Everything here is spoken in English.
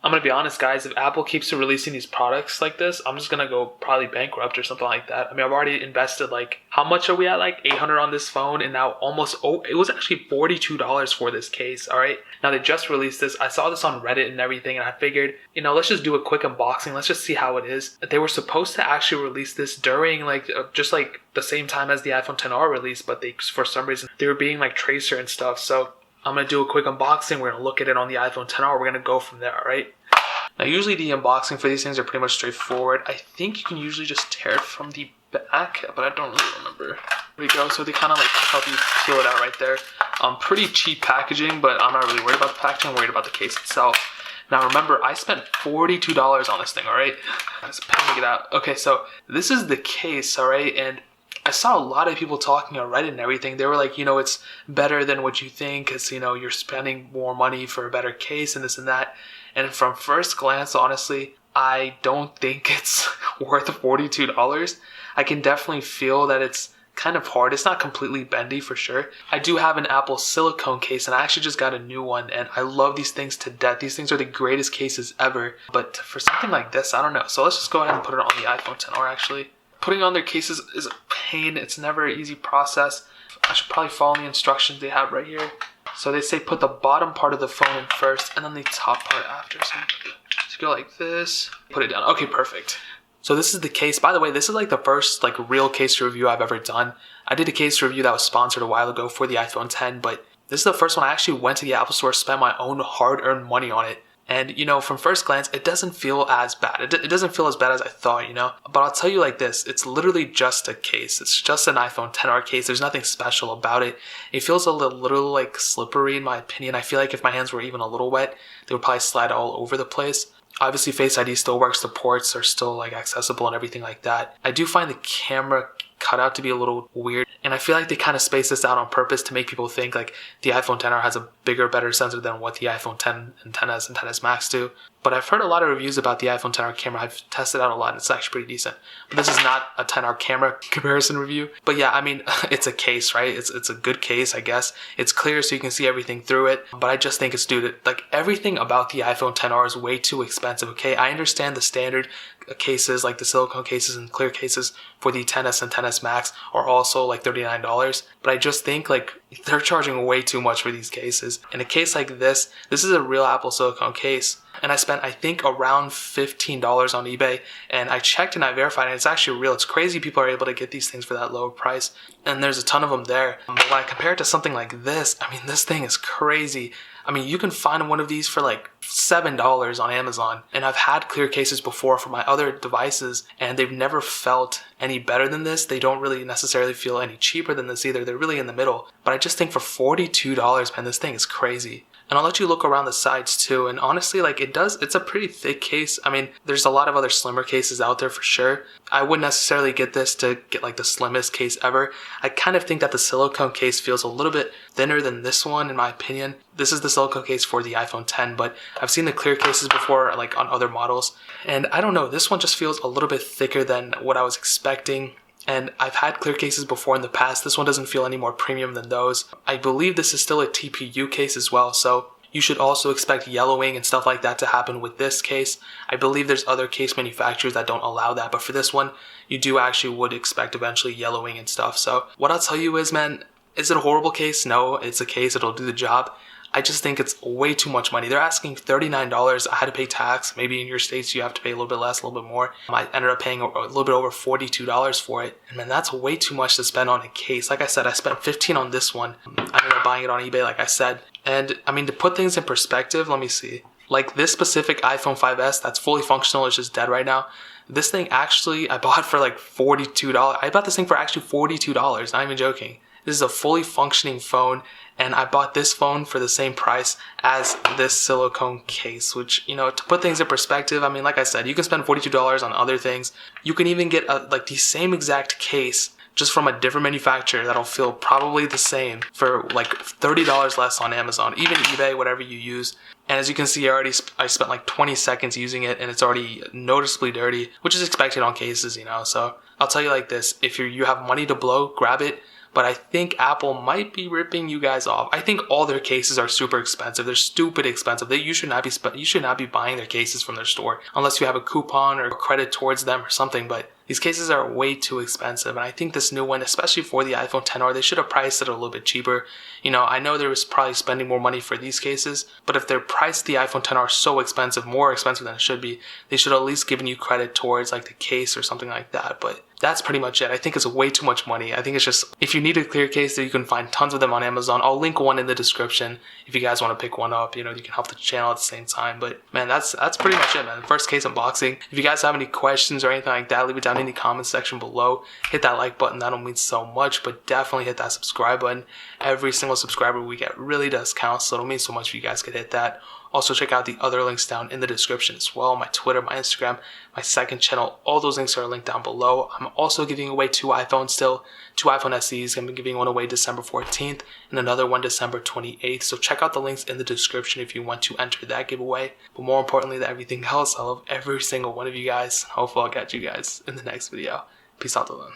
I'm going to be honest, guys, if Apple keeps releasing these products like this, I'm just going to go probably bankrupt or something like that. I mean, I've already invested like, how much are we at? Like 800 on this phone, and now it was actually $42 for this case, all right? Now they just released this. I saw this on Reddit and everything, and I figured, let's just do a quick unboxing. Let's just see how it is. They were supposed to actually release this during just like the same time as the iPhone XR release, but for some reason, they were being like tracer and stuff. So I'm going to do a quick unboxing. We're going to look at it on the iPhone XR. We're going to go from there, all right? Now, usually the unboxing for these things are pretty much straightforward. I think you can usually just tear it from the back, but I don't really remember. There we go. So they kind of like help you peel it out right there. Pretty cheap packaging, but I'm not really worried about the packaging. I'm worried about the case itself. Now, remember, I spent $42 on this thing, all right? Let's peg it out. Okay, so this is the case, all right? And I saw a lot of people talking on Reddit and everything. They were like, it's better than what you think because, you're spending more money for a better case and this and that. And from first glance, honestly, I don't think it's worth $42. I can definitely feel that it's kind of hard. It's not completely bendy for sure. I do have an Apple silicone case, and I actually just got a new one, and I love these things to death. These things are the greatest cases ever. But for something like this, I don't know. So let's just go ahead and put it on the iPhone XR actually. Putting on their cases is a pain. It's never an easy process. I should probably follow the instructions they have right here. So they say put the bottom part of the phone in first and then the top part after. So just go like this, put it down. Okay, perfect. So this is the case. By the way, this is like the first real case review I've ever done. I did a case review that was sponsored a while ago for the iPhone X, but this is the first one I actually went to the Apple Store, spent my own hard-earned money on it. And, from first glance, it doesn't feel as bad. It doesn't feel as bad as I thought, But I'll tell you like this, it's literally just a case. It's just an iPhone XR case. There's nothing special about it. It feels a little slippery in my opinion. I feel like if my hands were even a little wet, they would probably slide all over the place. Obviously, Face ID still works. The ports are still accessible and everything like that. I do find the camera cutout to be a little weird. And I feel like they kind of spaced this out on purpose to make people think the iPhone XR has a bigger, better sensor than what the iPhone X and XS and XS Max do. But I've heard a lot of reviews about the iPhone XR camera. I've tested out a lot and it's actually pretty decent. But this is not a XR camera comparison review. But yeah, I mean, it's a case, right? It's a good case, I guess. It's clear so you can see everything through it. But I just think it's everything about the iPhone XR is way too expensive, okay? I understand the standard cases, like the silicone cases and clear cases for the XS and XS Max are also $39. But I just think they're charging way too much for these cases. In a case like this is a real Apple silicone case. And I spent, I think, around $15 on eBay. And I checked and I verified, and it's actually real. It's crazy people are able to get these things for that lower price. And there's a ton of them there. But when I compare it to something like this, I mean, this thing is crazy. I mean, you can find one of these for $7 on Amazon. And I've had clear cases before for my other devices, and they've never felt any better than this. They don't really necessarily feel any cheaper than this either. They're really in the middle. But I just think for $42, man, this thing is crazy. And I'll let you look around the sides too. And honestly, it's a pretty thick case. I mean, there's a lot of other slimmer cases out there for sure. I wouldn't necessarily get this to get the slimmest case ever. I kind of think that the silicone case feels a little bit thinner than this one, in my opinion. This is the silicone case for the iPhone X, but I've seen the clear cases before, on other models. And I don't know, this one just feels a little bit thicker than what I was expecting. And I've had clear cases before in the past. This one doesn't feel any more premium than those. I believe this is still a TPU case as well, so you should also expect yellowing and stuff like that to happen with this case. I believe there's other case manufacturers that don't allow that, but for this one, you would expect eventually yellowing and stuff. So what I'll tell you is, man, is it a horrible case? No, it's a case. It'll do the job. I just think it's way too much money. They're asking $39. I had to pay tax. Maybe in your states you have to pay a little bit less, a little bit more. I ended up paying a little bit over $42 for it. And man, that's way too much to spend on a case. Like I said, I spent $15 on this one. I ended up buying it on eBay, like I said. And I mean, to put things in perspective, let me see. This specific iPhone 5S that's fully functional is just dead right now. This thing actually, I bought for $42. I bought this thing for actually $42, not even joking. This is a fully functioning phone, and I bought this phone for the same price as this silicone case, which, to put things in perspective, I mean, like I said, you can spend $42 on other things. You can even get the same exact case just from a different manufacturer that'll feel probably the same for $30 less on Amazon, even eBay, whatever you use. And as you can see, I spent 20 seconds using it, and it's already noticeably dirty, which is expected on cases, So I'll tell you like this, if you have money to blow, grab it. But I think Apple might be ripping you guys off. I think all their cases are super expensive. They're stupid expensive. You should not be buying their cases from their store unless you have a coupon or credit towards them or something. But these cases are way too expensive, and I think this new one, especially for the iPhone XR, they should have priced it a little bit cheaper. I know there was probably spending more money for these cases, but if they're priced the iPhone XR so expensive, more expensive than it should be, they should have at least given you credit towards like the case or something like that. But that's pretty much it. I think it's way too much money. I think it's just, if you need a clear case, that you can find tons of them on Amazon. I'll link one in the description if you guys want to pick one up. You can help the channel at the same time. But man, that's pretty much it, man. First case unboxing. If you guys have any questions or anything like that, leave it down in the comment section below. Hit that like button. That'll mean so much. But definitely hit that subscribe button. Every single subscriber we get really does count. So it'll mean so much if you guys could hit that. Also, check out the other links down in the description as well. My Twitter, my Instagram, my second channel. All those links are linked down below. I'm also giving away 2 iPhones still. 2 iPhone SEs. I'm giving one away December 14th and another one December 28th. So check out the links in the description if you want to enter that giveaway. But more importantly than everything else, I love every single one of you guys. Hopefully I'll catch you guys in the next video. Peace out, Dylan.